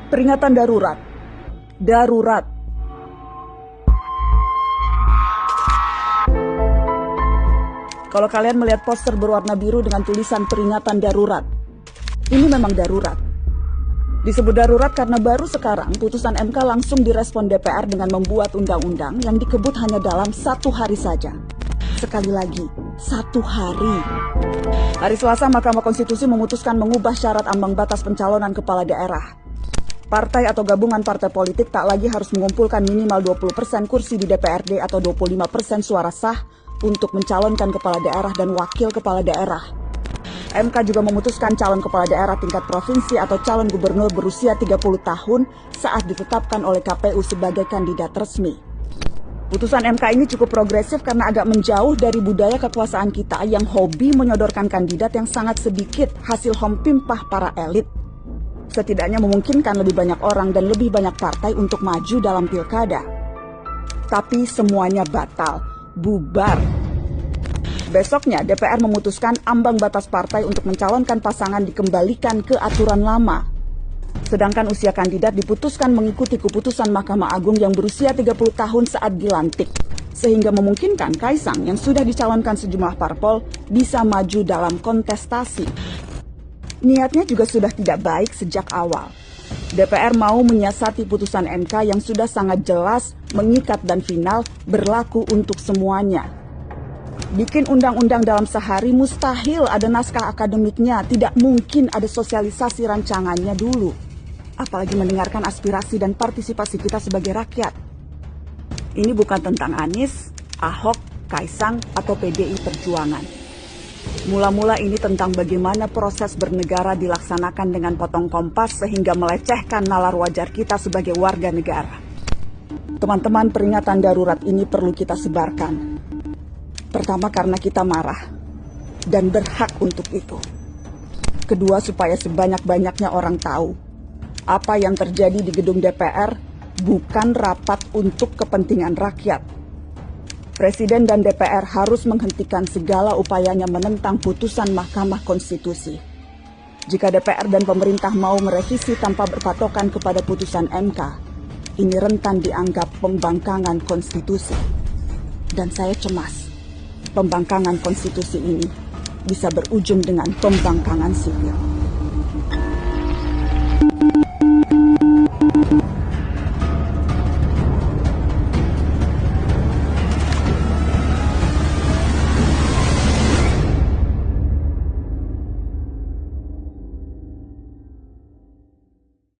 Peringatan darurat. Darurat. Kalau kalian melihat poster berwarna biru dengan tulisan peringatan darurat, ini memang darurat. Disebut darurat karena baru sekarang putusan MK langsung direspon DPR dengan membuat undang-undang yang dikebut hanya dalam 1 hari saja. Sekali lagi, 1 hari. Hari Selasa, Mahkamah Konstitusi memutuskan mengubah syarat ambang batas pencalonan kepala daerah. Partai atau gabungan partai politik tak lagi harus mengumpulkan minimal 20% kursi di DPRD atau 25% suara sah untuk mencalonkan kepala daerah dan wakil kepala daerah. MK juga memutuskan calon kepala daerah tingkat provinsi atau calon gubernur berusia 30 tahun saat ditetapkan oleh KPU sebagai kandidat resmi. Putusan MK ini cukup progresif karena agak menjauh dari budaya kekuasaan kita yang hobi menyodorkan kandidat yang sangat sedikit hasil hompimpah para elit. Setidaknya memungkinkan lebih banyak orang dan lebih banyak partai untuk maju dalam pilkada. Tapi semuanya batal, bubar. Besoknya DPR memutuskan ambang batas partai untuk mencalonkan pasangan dikembalikan ke aturan lama. Sedangkan usia kandidat diputuskan mengikuti keputusan Mahkamah Agung yang berusia 30 tahun saat dilantik. Sehingga memungkinkan Kaisang yang sudah dicalonkan sejumlah parpol bisa maju dalam kontestasi. Niatnya juga sudah tidak baik sejak awal. DPR mau menyiasati putusan MK yang sudah sangat jelas, mengikat dan final, berlaku untuk semuanya. Bikin undang-undang dalam sehari mustahil ada naskah akademiknya, tidak mungkin ada sosialisasi rancangannya dulu. Apalagi mendengarkan aspirasi dan partisipasi kita sebagai rakyat. Ini bukan tentang Anies, Ahok, Kaisang, atau PDI Perjuangan. Mula-mula ini tentang bagaimana proses bernegara dilaksanakan dengan potong kompas sehingga melecehkan nalar wajar kita sebagai warga negara. Teman-teman, peringatan darurat ini perlu kita sebarkan. Pertama, karena kita marah dan berhak untuk itu. Kedua, supaya sebanyak-banyaknya orang tahu apa yang terjadi di gedung DPR bukan rapat untuk kepentingan rakyat. Presiden dan DPR harus menghentikan segala upayanya menentang putusan Mahkamah Konstitusi. Jika DPR dan pemerintah mau merevisi tanpa berpatokan kepada putusan MK, ini rentan dianggap pembangkangan konstitusi. Dan saya cemas, pembangkangan konstitusi ini bisa berujung dengan pembangkangan sipil.